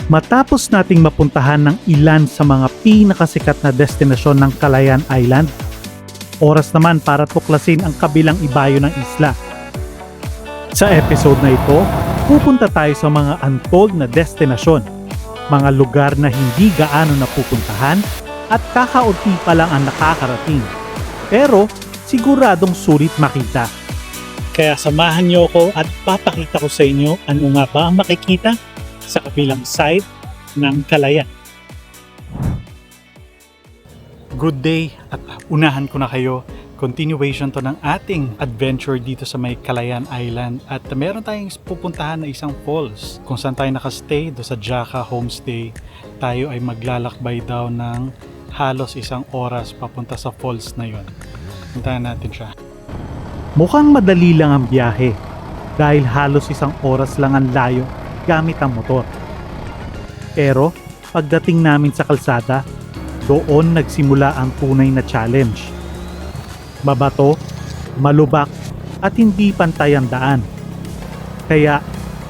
Matapos nating mapuntahan ng ilan sa mga pinakasikat na destinasyon ng Calayan Island, oras naman para tuklasin ang kabilang ibayo ng isla. Sa episode na ito, pupunta tayo sa mga untold na destinasyon, mga lugar na hindi gaano napupuntahan at kakaunti pa lang ang nakakarating. Pero siguradong sulit makita. Kaya samahan niyo ako at papakita ko sa inyo ano nga ba ang makikita sa kabilang side ng Calayan. Good day at unahan ko na kayo. Continuation to ng ating adventure dito sa may Calayan Island at meron tayong pupuntahan na isang falls kung saan tayo nakastay do sa Jaca Homestay. Tayo ay maglalakbay daw ng halos 1 oras papunta sa falls na yon. Puntahan natin siya. Mukhang madali lang ang biyahe dahil halos 1 oras lang ang layo gamit ang motor. Pero pagdating namin sa kalsada, doon nagsimula ang tunay na challenge. Mabato, malubak at hindi pantay ang daan. Kaya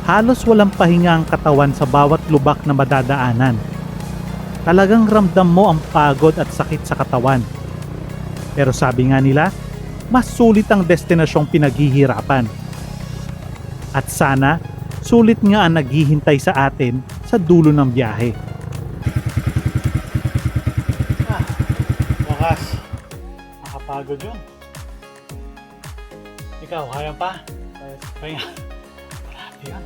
halos walang pahinga ang katawan sa bawat lubak na madadaanan. Talagang ramdam mo ang pagod at sakit sa katawan. Pero sabi nga nila, mas sulit ang destinasyong pinaghihirapan. At sana, sulit nga ang naghihintay sa atin sa dulo ng biyahe. Wakas, nakapagod yun. Ikaw, kaya pa? Kaya. Marami yan.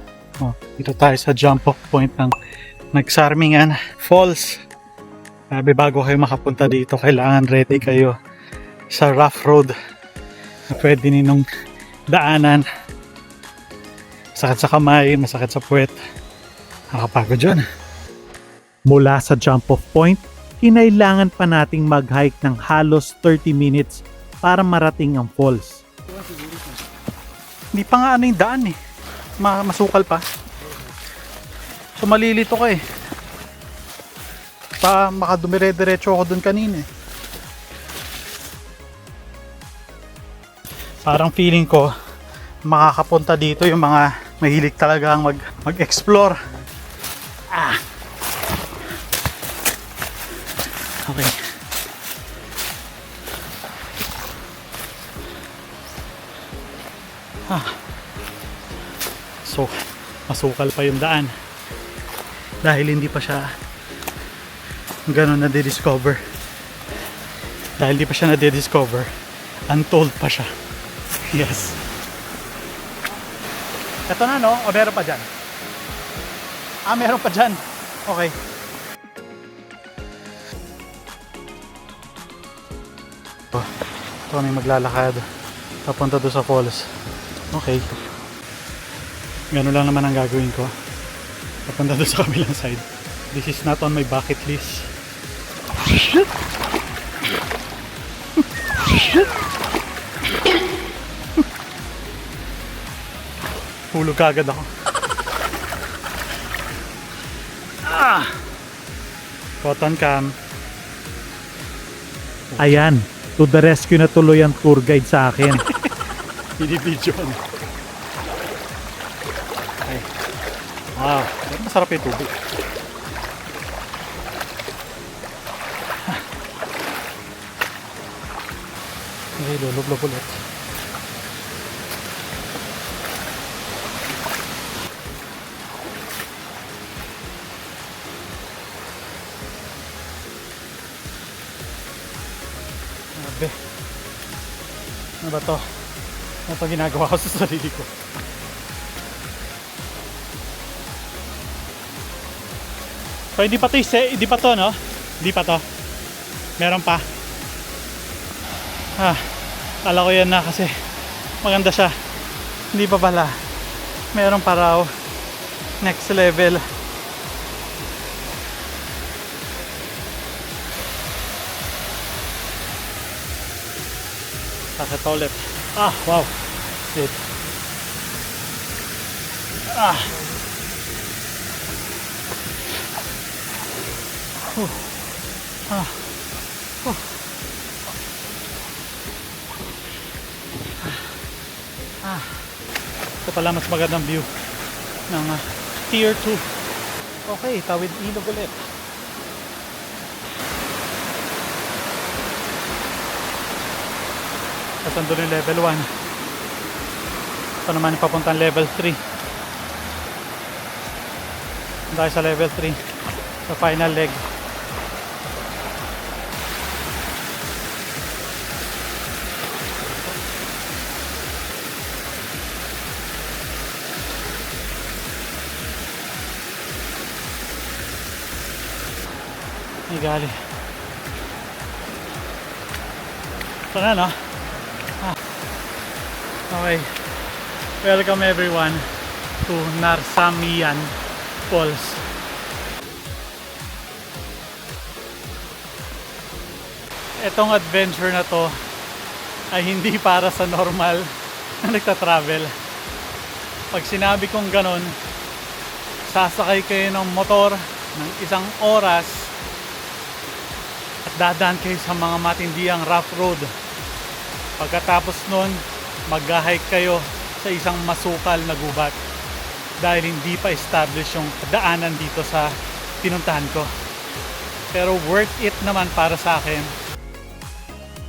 Dito tayo sa jump off point ng Nagsarmingan Falls. Sabi bago kayo makapunta dito, kailangan ready kayo sa rough road na pwede ninyong daanan. Masakit sa kamay, masakit sa puwet. Nakapagod yun. Mula sa jump off point, kinailangan pa nating mag-hike ng halos 30 minutes para marating ang falls. Hindi pa nga ano yung daan eh. Masukal pa. So malilito ka eh. Makadumire-diretso ako dun kanina eh. Parang feeling ko makakapunta dito yung mga mahilig talaga mag-explore. Okay. So, masukal pa yung daan. Dahil hindi pa siya ganun na-discover. Dahil hindi pa siya na-discover, untold pa siya. Yes. Ito na no? O meron pa dyan? Meron pa dyan. Okay. Ito kami maglalakad papunta doon sa falls. Okay. Ganun lang naman ang gagawin ko. Papunta doon sa kabilang side. This is not on my bucket list. Shit! Shit! Hulog kagad ako. Cotton cam. Ayan, to the rescue na tuloy ang tour guide sa akin. Binibidyo ano. Ay. Masarap yung tubig. Okay, lulublog ulit. Ano ba to? Ano to ginagawa ko sa sarili ko? So hindi pa to no? Hindi pa to. Meron pa. Kala ko yan na kasi maganda siya. Hindi pa pala. Meron pa raw. Next level. Sakit ulit. Wow. Wait. Ito pala mas magandang view ng tier 2. Okay, tawid ilog ulit. Tapos andun yung level 1. Ito naman yung papuntang level 3. Dahil sa level 3 sa final leg. Ay gali. Ito na, no? Okay. Welcome everyone to Narsamian Falls. Etong adventure na to ay hindi para sa normal na nagta-travel. Pag sinabi kong ganon, sasakay kayo ng motor ng 1 oras at dadaan kayo sa mga matindiang rough road. Pagkatapos nun, mag-hike kayo sa isang masukal na gubat dahil hindi pa established yung daanan dito sa pinuntahan ko. Pero worth it naman para sa akin.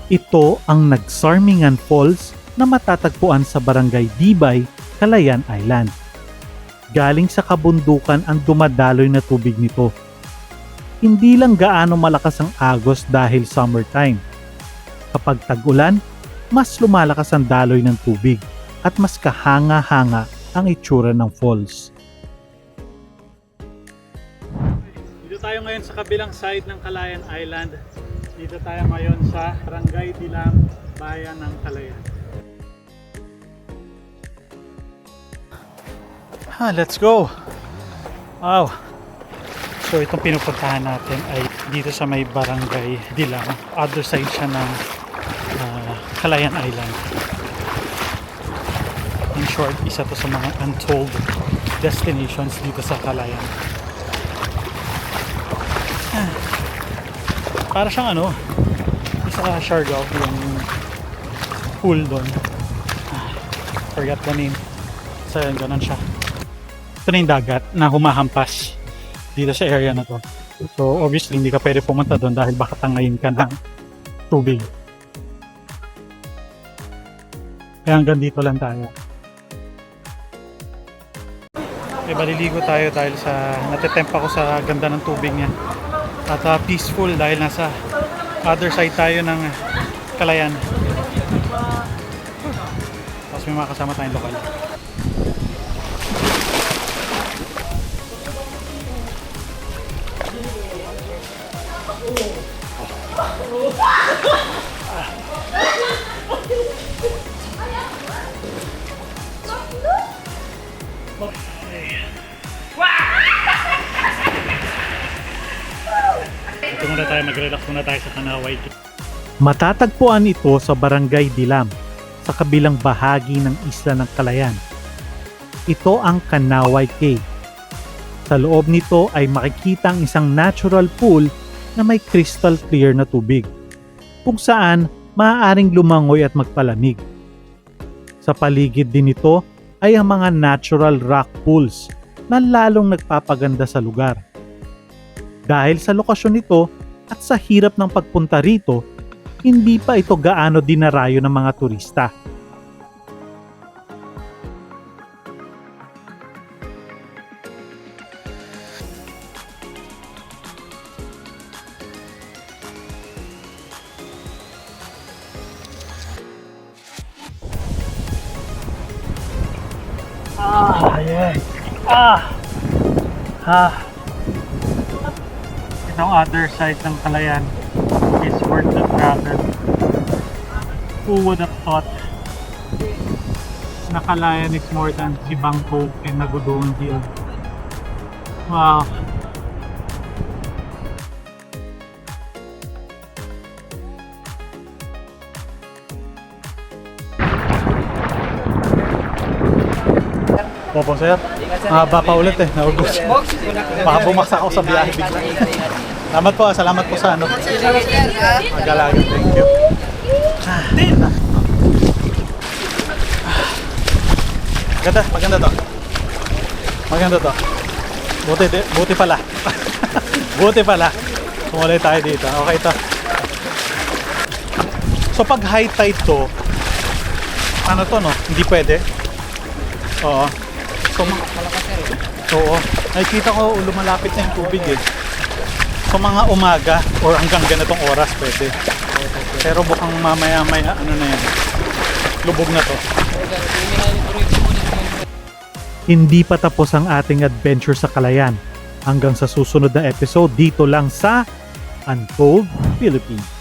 Ito ang Nagsarmingan Falls na matatagpuan sa Barangay Dibay, Calayan Island. Galing sa kabundukan ang dumadaloy na tubig nito. Hindi lang gaano malakas ang agos dahil summertime. Kapag tag-ulan, mas lumalakas ang daloy ng tubig at mas kahanga-hanga ang itsura ng falls. Dito tayo ngayon sa kabilang side ng Calayan Island. Dito tayo ngayon sa Barangay Dilam, Bayan ng Calayan. Let's go! Wow! So itong pinupuntahan natin ay dito sa may Barangay Dilam. Other side siya ng Calayan Island. In short, isa to sa mga untold destinations dito sa Calayan. Para siyang sa Siargao, yung pool doon. Forgot the name. So yun, ganun siya. Ito na yung dagat na humahampas dito sa area na to. So obviously hindi ka pwede pumunta doon dahil baka tangayin ka ng tubig. Kaya hanggang dito lang tayo. Okay, baliligo tayo dahil sa natetempt ako sa ganda ng tubig niya. At peaceful dahil nasa other side tayo ng Calayan. Tapos may mga kasama tayong lokal. Ito muna tayo, mag-relax muna tayo sa Kanaway. Matatagpuan ito sa Barangay Dilam, sa kabilang bahagi ng isla ng Calayan. Ito ang Kanaway Cave. Sa loob nito ay makikita ang isang natural pool na may crystal clear na tubig, kung saan maaaring lumangoy at magpalamig. Sa paligid din nito ay ang mga natural rock pools na lalong nagpapaganda sa lugar. Dahil sa lokasyon nito at sa hirap ng pagpunta rito, hindi pa ito gaano dinarayo ng mga turista. Ayan. Itong other side ng Calayan is worth the travel. Who would have thought na Calayan is more than Sibang Cove and Nagudoon Hill. Wow. Opo sir, mahaba pa ulit eh, naubos. Baka bumaksak ako sa biyahe bigla. Salamat po sa ano. Magalaga, thank you. Maganda to. Buti pala. Buti pala. Sumulay tayo dito. Okay to. So pag high tide to, ano to no? Hindi pwede. Oo. So, oo. Nakikita ko lumalapit na yung tubig eh. So mga umaga or hanggang ganitong oras pwede. Pero bukang mamaya-maya ano na yan. Lubog na to. Hindi pa tapos ang ating adventure sa Calayan. Hanggang sa susunod na episode dito lang sa Untold Philippines.